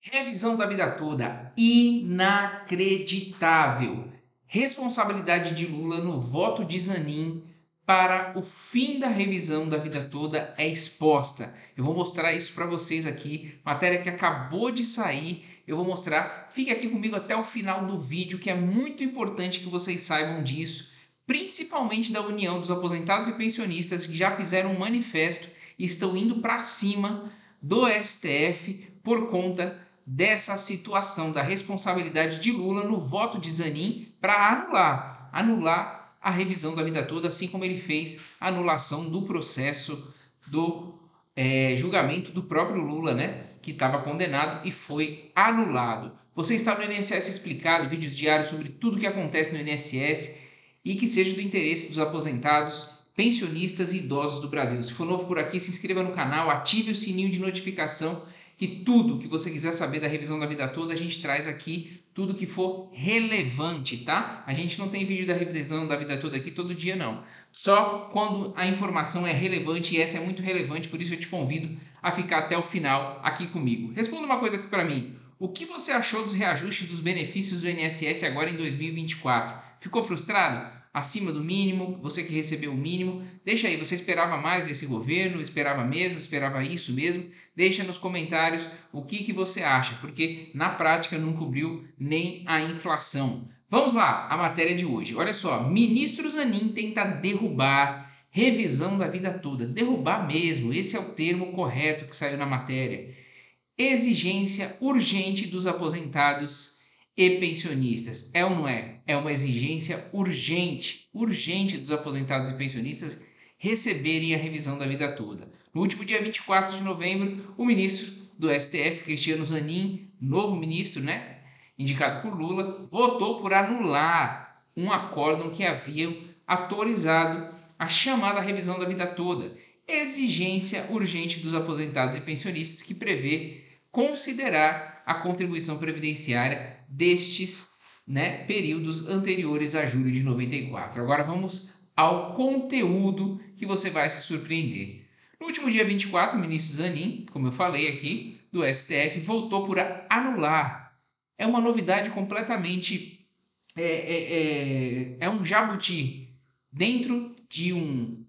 Revisão da vida toda, inacreditável. Responsabilidade de Lula no voto de Zanin para o fim da revisão da vida toda é exposta. Eu vou mostrar isso para vocês aqui, matéria que acabou de sair. Eu vou mostrar, fique aqui comigo até o final do vídeo, que é muito importante que vocês saibam disso, principalmente da União dos Aposentados e Pensionistas, que já fizeram um manifesto e estão indo para cima do STF por conta dessa situação da responsabilidade de Lula no voto de Zanin para anular a revisão da vida toda, assim como ele fez a anulação do processo do julgamento do próprio Lula, né, que estava condenado e foi anulado. Você está no INSS Explicado, vídeos diários sobre tudo o que acontece no INSS e que seja do interesse dos aposentados, pensionistas e idosos do Brasil. Se for novo por aqui, se inscreva no canal, ative o sininho de notificação, que tudo que você quiser saber da revisão da vida toda, a gente traz aqui tudo que for relevante, tá? A gente não tem vídeo da revisão da vida toda aqui todo dia, não. Só quando a informação é relevante, e essa é muito relevante, por isso eu te convido a ficar até o final aqui comigo. Responda uma coisa aqui para mim. O que você achou dos reajustes dos benefícios do INSS agora em 2024? Ficou frustrado? Acima do mínimo, você que recebeu o mínimo, deixa aí, você esperava mais desse governo, esperava mesmo, esperava isso mesmo? Deixa nos comentários o que você acha, porque na prática não cobriu nem a inflação. Vamos lá, a matéria de hoje. Olha só, ministro Zanin tenta derrubar revisão da vida toda. Derrubar mesmo, esse é o termo correto que saiu na matéria. Exigência urgente dos aposentados e pensionistas. É ou não é? É uma exigência urgente dos aposentados e pensionistas receberem a revisão da vida toda. No último dia 24 de novembro, o ministro do STF, Cristiano Zanin, novo ministro, né, indicado por Lula, votou por anular um acórdão que havia autorizado a chamada revisão da vida toda. Exigência urgente dos aposentados e pensionistas, que prevê considerar a contribuição previdenciária destes, né, períodos anteriores a julho de 94. Agora vamos ao conteúdo, que você vai se surpreender. No último dia 24, o ministro Zanin, como eu falei aqui, do STF, voltou por anular. É uma novidade completamente... é um jabuti. Dentro de um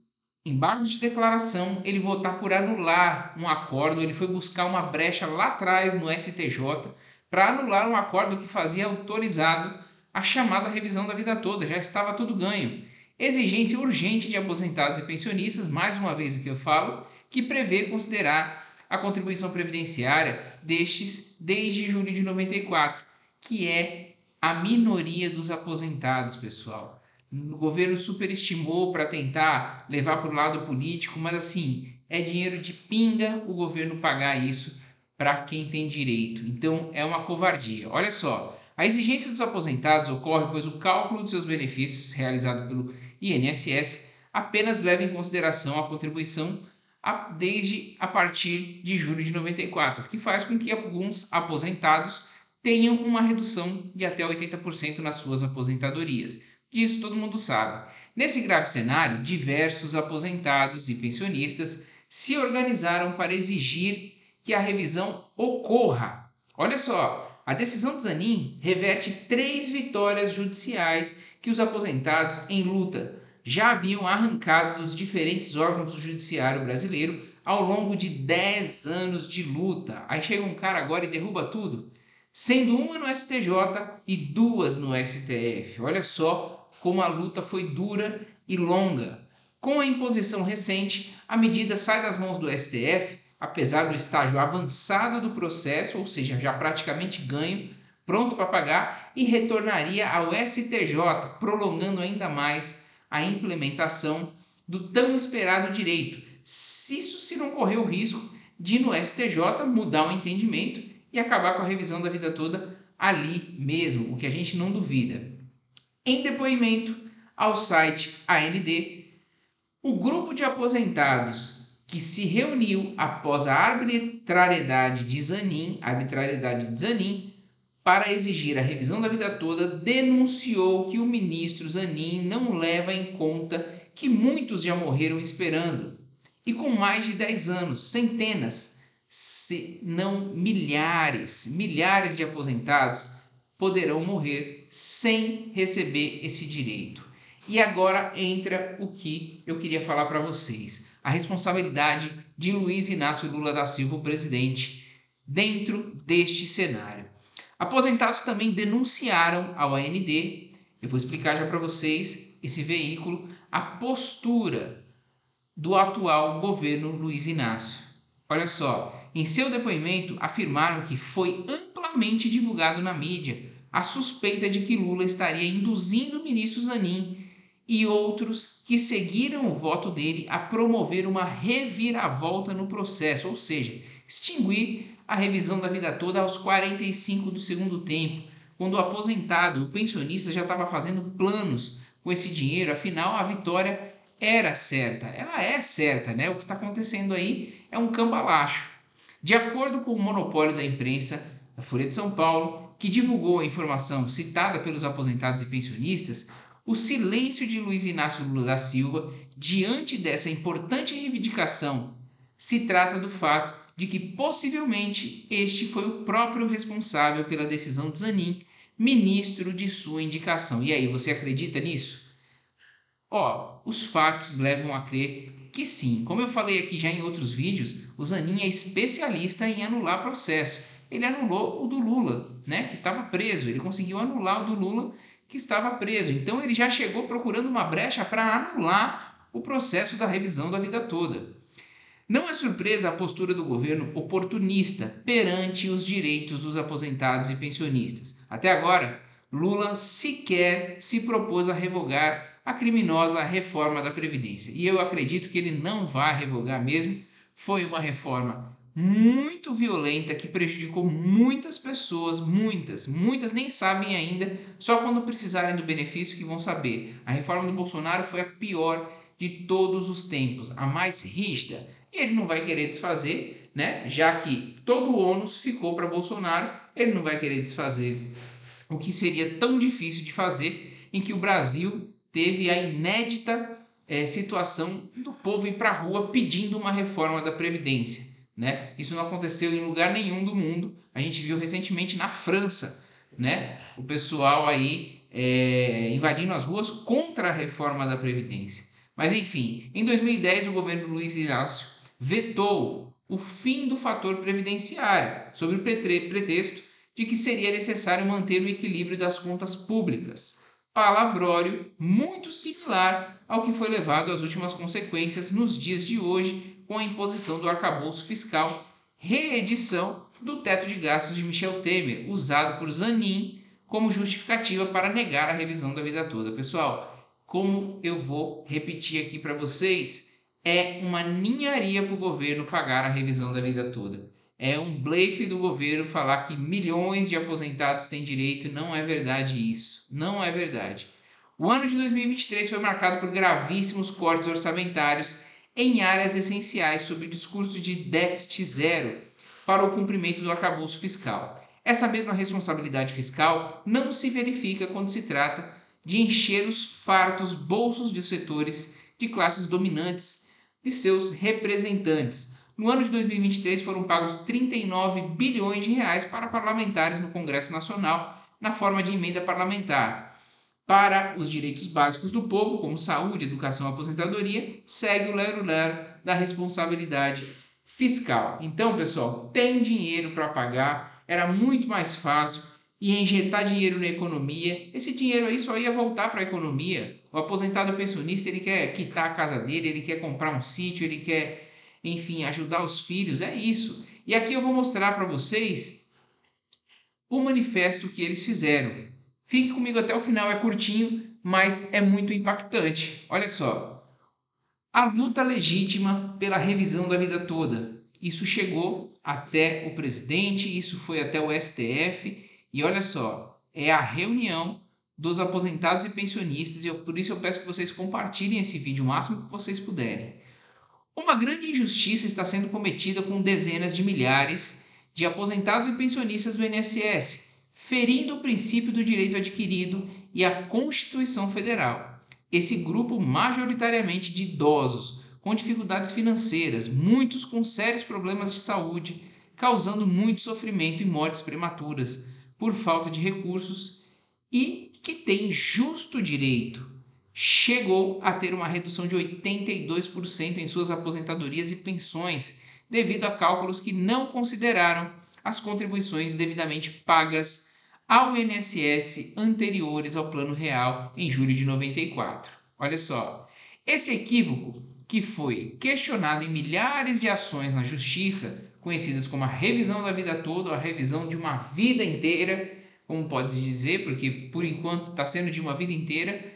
embargo de declaração, ele votar por anular um acordo. Ele foi buscar uma brecha lá atrás no STJ para anular um acordo que fazia autorizado a chamada revisão da vida toda. Já estava tudo ganho. Exigência urgente de aposentados e pensionistas, mais uma vez o que eu falo, que prevê considerar a contribuição previdenciária destes desde julho de 94, que é a minoria dos aposentados, pessoal. O governo superestimou para tentar levar para o lado político, mas assim, é dinheiro de pinga o governo pagar isso para quem tem direito. Então é uma covardia. Olha só, a exigência dos aposentados ocorre pois o cálculo de seus benefícios realizado pelo INSS apenas leva em consideração a contribuição desde a partir de julho de 94, que faz com que alguns aposentados tenham uma redução de até 80% nas suas aposentadorias. Disso todo mundo sabe. Nesse grave cenário, diversos aposentados e pensionistas se organizaram para exigir que a revisão ocorra. Olha só, a decisão de Zanin reverte 3 vitórias judiciais que os aposentados em luta já haviam arrancado dos diferentes órgãos do judiciário brasileiro ao longo de 10 anos de luta. Aí chega um cara agora e derruba tudo, sendo uma no STJ e 2 no STF. Olha só como a luta foi dura e longa. Com a imposição recente, a medida sai das mãos do STF, apesar do estágio avançado do processo, ou seja, já praticamente ganho, pronto para pagar, e retornaria ao STJ, prolongando ainda mais a implementação do tão esperado direito. Isso se não correr o risco de no STJ mudar o entendimento e acabar com a revisão da vida toda ali mesmo, o que a gente não duvida. Em depoimento ao site AND, o grupo de aposentados que se reuniu após a arbitrariedade de Zanin para exigir a revisão da vida toda, denunciou que o ministro Zanin não leva em conta que muitos já morreram esperando, e com mais de 10 anos, se não milhares de aposentados poderão morrer sem receber esse direito. E agora entra o que eu queria falar para vocês. A responsabilidade de Luiz Inácio Lula da Silva, o presidente, dentro deste cenário. Aposentados também denunciaram ao AND, eu vou explicar já para vocês, esse veículo, a postura do atual governo Luiz Inácio. Olha só, em seu depoimento afirmaram que foi amplamente divulgado na mídia a suspeita de que Lula estaria induzindo o ministro Zanin e outros que seguiram o voto dele a promover uma reviravolta no processo, ou seja, extinguir a revisão da vida toda aos 45 do segundo tempo, quando o aposentado, o pensionista, já estava fazendo planos com esse dinheiro, afinal a vitória era certa, ela é certa, né? O que está acontecendo aí é um cambalacho. De acordo com o monopólio da imprensa, a Folha de São Paulo, que divulgou a informação citada pelos aposentados e pensionistas, o silêncio de Luiz Inácio Lula da Silva diante dessa importante reivindicação se trata do fato de que possivelmente este foi o próprio responsável pela decisão de Zanin, ministro de sua indicação. E aí, você acredita nisso? Os fatos levam a crer que sim. Como eu falei aqui já em outros vídeos, o Zanin é especialista em anular processo. Ele anulou o do Lula, né, que estava preso. Ele conseguiu anular o do Lula, que estava preso. Então ele já chegou procurando uma brecha para anular o processo da revisão da vida toda. Não é surpresa a postura do governo oportunista perante os direitos dos aposentados e pensionistas. Até agora, Lula sequer se propôs a revogar a criminosa reforma da Previdência. E eu acredito que ele não vai revogar mesmo. Foi uma reforma muito violenta que prejudicou muitas pessoas, muitas nem sabem ainda, só quando precisarem do benefício que vão saber. A reforma do Bolsonaro foi a pior de todos os tempos, a mais rígida. E ele não vai querer desfazer, né? Já que todo o ônus ficou para Bolsonaro, ele não vai querer desfazer o que seria tão difícil de fazer, em que o Brasil teve a inédita situação do povo ir para a rua pedindo uma reforma da Previdência, né? Isso não aconteceu em lugar nenhum do mundo. A gente viu recentemente na França, né, o pessoal aí invadindo as ruas contra a reforma da Previdência. Mas enfim, em 2010 o governo Luiz Inácio vetou o fim do fator previdenciário, sob o pretexto de que seria necessário manter o equilíbrio das contas públicas. Palavrório muito similar ao que foi levado às últimas consequências nos dias de hoje com a imposição do arcabouço fiscal, reedição do teto de gastos de Michel Temer, usado por Zanin como justificativa para negar a revisão da vida toda. Pessoal, como eu vou repetir aqui para vocês, é uma ninharia para o governo pagar a revisão da vida toda. É um blefe do governo falar que milhões de aposentados têm direito. Não é verdade isso. Não é verdade. O ano de 2023 foi marcado por gravíssimos cortes orçamentários em áreas essenciais sob o discurso de déficit zero para o cumprimento do arcabouço fiscal. Essa mesma responsabilidade fiscal não se verifica quando se trata de encher os fartos bolsos de setores de classes dominantes de seus representantes. No ano de 2023 foram pagos 39 bilhões de reais para parlamentares no Congresso Nacional na forma de emenda parlamentar. Para os direitos básicos do povo, como saúde, educação e aposentadoria, segue o lero-lero da responsabilidade fiscal. Então, pessoal, tem dinheiro para pagar, era muito mais fácil ia injetar dinheiro na economia. Esse dinheiro aí só ia voltar para a economia. O aposentado pensionista, ele quer quitar a casa dele, ele quer comprar um sítio, ele quer, enfim, ajudar os filhos, é isso. E aqui eu vou mostrar para vocês o manifesto que eles fizeram. Fique comigo até o final, é curtinho, mas é muito impactante. Olha só. A luta legítima pela revisão da vida toda. Isso chegou até o presidente, isso foi até o STF. E olha só, é a reunião dos aposentados e pensionistas, e por isso eu peço que vocês compartilhem esse vídeo o máximo que vocês puderem. Uma grande injustiça está sendo cometida com dezenas de milhares de aposentados e pensionistas do INSS, ferindo o princípio do direito adquirido e a Constituição Federal. Esse grupo, majoritariamente de idosos, com dificuldades financeiras, muitos com sérios problemas de saúde, causando muito sofrimento e mortes prematuras por falta de recursos e que tem justo direito. Chegou a ter uma redução de 82% em suas aposentadorias e pensões, devido a cálculos que não consideraram as contribuições devidamente pagas ao INSS anteriores ao Plano Real em julho de 94. Olha só, esse equívoco, que foi questionado em milhares de ações na Justiça, conhecidas como a revisão da vida toda ou a revisão de uma vida inteira, como pode-se dizer, porque por enquanto está sendo de uma vida inteira.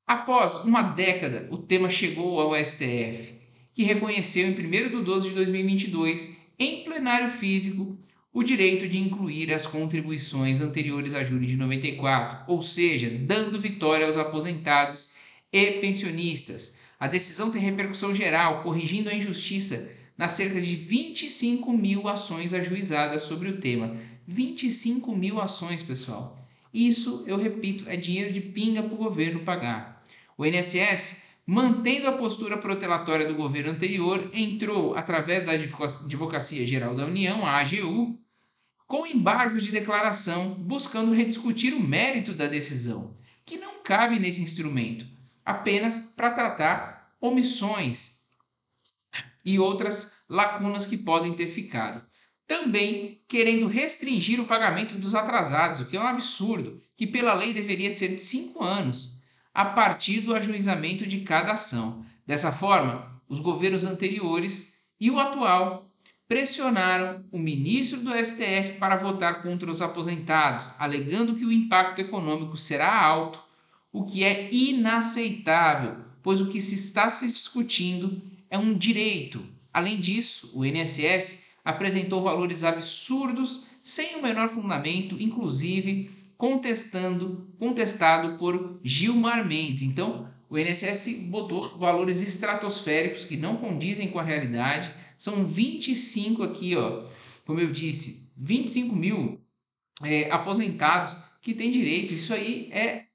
Após uma década, o tema chegou ao STF, que reconheceu em 1º de 2022, em plenário físico, o direito de incluir as contribuições anteriores a julho de 94, ou seja, dando vitória aos aposentados e pensionistas. A decisão tem repercussão geral, corrigindo a injustiça nas cerca de 25 mil ações ajuizadas sobre o tema. 25 mil ações, pessoal. Isso, eu repito, é dinheiro de pinga para o governo pagar. O INSS, mantendo a postura protelatória do governo anterior, entrou, através da Advocacia Geral da União, a AGU, com embargos de declaração, buscando rediscutir o mérito da decisão, que não cabe nesse instrumento, apenas para tratar omissões e outras lacunas que podem ter ficado. Também querendo restringir o pagamento dos atrasados, o que é um absurdo, que pela lei deveria ser de 5 anos, a partir do ajuizamento de cada ação. Dessa forma, os governos anteriores e o atual pressionaram o ministro do STF para votar contra os aposentados, alegando que o impacto econômico será alto, o que é inaceitável, pois o que se está se discutindo é um direito. Além disso, o INSS apresentou valores absurdos sem o menor fundamento, inclusive contestado por Gilmar Mendes. Então, o INSS botou valores estratosféricos que não condizem com a realidade. São 25 aqui, ó, como eu disse, 25 mil aposentados que têm direito. Isso aí é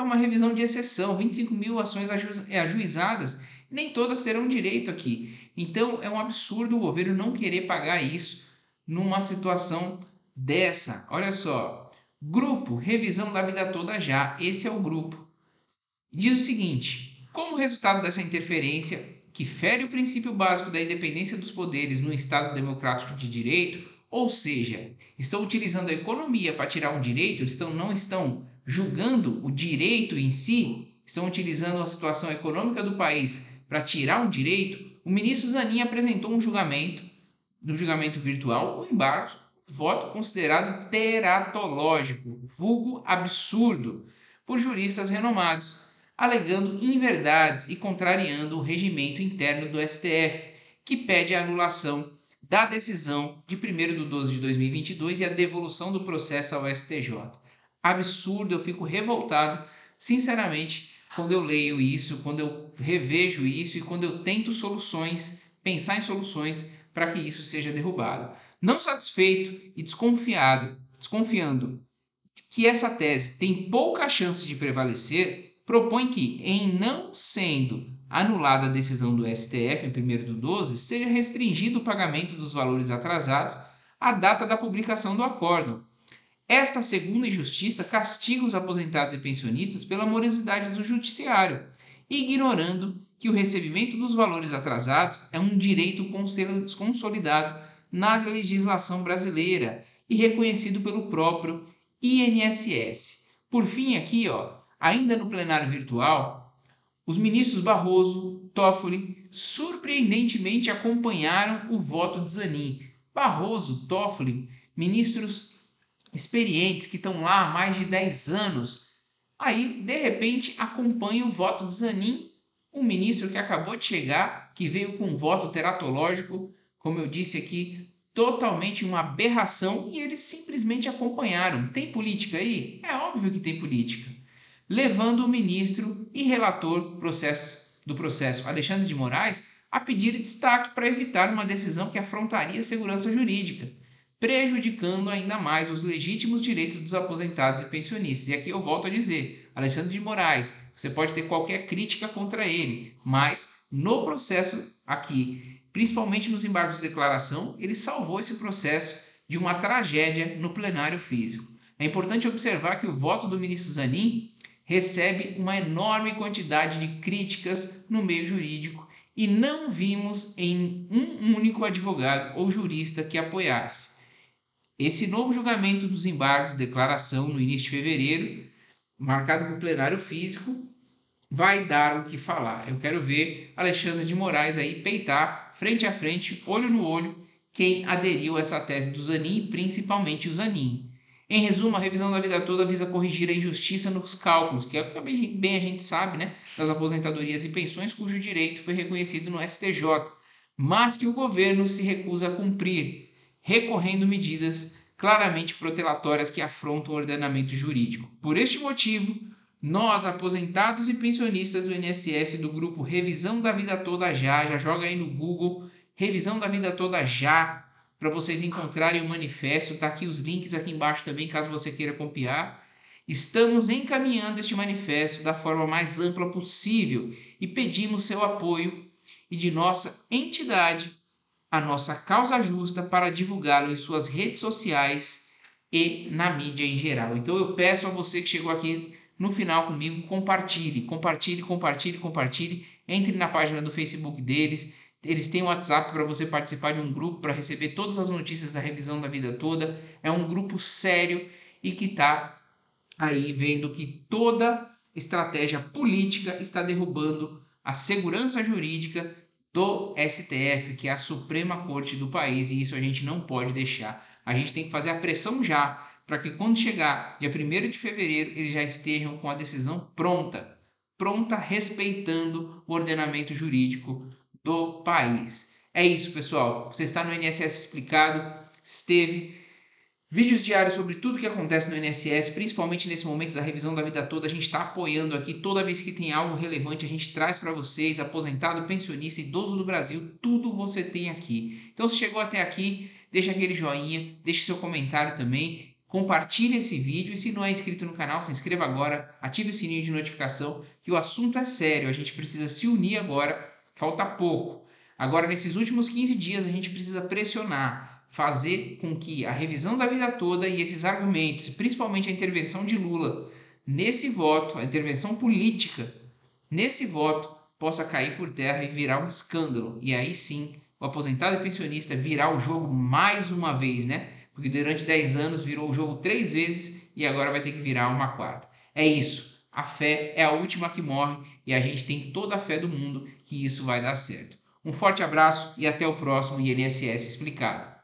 uma revisão de exceção. 25 mil ações ajuizadas, nem todas terão direito aqui. Então, é um absurdo o governo não querer pagar isso numa situação dessa. Olha só, grupo Revisão da Vida Toda Já, esse é o grupo. Diz o seguinte: como resultado dessa interferência, que fere o princípio básico da independência dos poderes no Estado democrático de direito, ou seja, estão utilizando a economia para tirar um direito, não estão julgando o direito em si, estão utilizando a situação econômica do país para tirar um direito, o ministro Zanin apresentou no julgamento virtual, o embargo, voto considerado teratológico, vulgo absurdo, por juristas renomados, alegando inverdades e contrariando o regimento interno do STF, que pede a anulação da decisão de 1º de 2022 e a devolução do processo ao STJ. Absurdo, eu fico revoltado, sinceramente, quando eu leio isso, quando eu revejo isso e quando eu tento pensar em soluções para que isso seja derrubado. Não satisfeito e desconfiando que essa tese tem pouca chance de prevalecer, propõe que, em não sendo anulada a decisão do STF em 1º, seja restringido o pagamento dos valores atrasados à data da publicação do acórdão. Esta segunda injustiça castiga os aposentados e pensionistas pela morosidade do judiciário, ignorando que o recebimento dos valores atrasados é um direito consolidado na legislação brasileira e reconhecido pelo próprio INSS. Por fim, aqui, ainda no plenário virtual, os ministros Barroso, Toffoli, surpreendentemente acompanharam o voto de Zanin. Barroso, Toffoli, ministros experientes que estão lá há mais de 10 anos, aí, de repente, acompanham o voto de Zanin, um ministro que acabou de chegar, que veio com um voto teratológico, como eu disse aqui, totalmente uma aberração, e eles simplesmente acompanharam. Tem política aí? É óbvio que tem política. Levando o ministro e relator do processo, Alexandre de Moraes, a pedir destaque para evitar uma decisão que afrontaria a segurança jurídica. prejudicando ainda mais os legítimos direitos dos aposentados e pensionistas. E aqui eu volto a dizer, Alexandre de Moraes, você pode ter qualquer crítica contra ele, mas no processo aqui, principalmente nos embargos de declaração, ele salvou esse processo de uma tragédia no plenário físico. É importante observar que o voto do ministro Zanin recebe uma enorme quantidade de críticas no meio jurídico e não vimos em um único advogado ou jurista que apoiasse. Esse novo julgamento dos embargos de declaração no início de fevereiro, marcado para o plenário físico, vai dar o que falar. Eu quero ver Alexandre de Moraes aí peitar, frente a frente, olho no olho, quem aderiu a essa tese do Zanin, principalmente o Zanin. Em resumo, a revisão da vida toda visa corrigir a injustiça nos cálculos, que é o que bem a gente sabe, né, das aposentadorias e pensões cujo direito foi reconhecido no STJ, mas que o governo se recusa a cumprir, recorrendo medidas claramente protelatórias que afrontam o ordenamento jurídico. Por este motivo, nós, aposentados e pensionistas do INSS do grupo Revisão da Vida Toda já joga aí no Google, Revisão da Vida Toda já, para vocês encontrarem o manifesto, tá aqui os links aqui embaixo também, caso você queira copiar. Estamos encaminhando este manifesto da forma mais ampla possível e pedimos seu apoio e de nossa entidade, a nossa causa justa, para divulgá-lo em suas redes sociais e na mídia em geral. Então eu peço a você que chegou aqui no final comigo, compartilhe, entre na página do Facebook deles, eles têm um WhatsApp para você participar de um grupo para receber todas as notícias da revisão da vida toda, é um grupo sério e que está aí vendo que toda estratégia política está derrubando a segurança jurídica do STF, que é a Suprema Corte do país, e isso a gente não pode deixar. A gente tem que fazer a pressão já, para que quando chegar dia 1º de fevereiro, eles já estejam com a decisão pronta, respeitando o ordenamento jurídico do país. É isso, pessoal. Você está no INSS Explicado, esteve vídeos diários sobre tudo que acontece no INSS, principalmente nesse momento da revisão da vida toda. A gente está apoiando aqui, toda vez que tem algo relevante, a gente traz para vocês, aposentado, pensionista, idoso do Brasil, tudo você tem aqui. Então, se chegou até aqui, deixa aquele joinha, deixe seu comentário também, compartilhe esse vídeo e se não é inscrito no canal, se inscreva agora, ative o sininho de notificação, que o assunto é sério, a gente precisa se unir agora, falta pouco. Agora, nesses últimos 15 dias, a gente precisa pressionar, fazer com que a revisão da vida toda e esses argumentos, principalmente a intervenção de Lula nesse voto, a intervenção política nesse voto, possa cair por terra e virar um escândalo. E aí sim, o aposentado e pensionista virar o jogo mais uma vez, né? Porque durante 10 anos virou o jogo 3 vezes e agora vai ter que virar uma quarta. É isso. A fé é a última que morre e a gente tem toda a fé do mundo que isso vai dar certo. Um forte abraço e até o próximo INSS Explicado.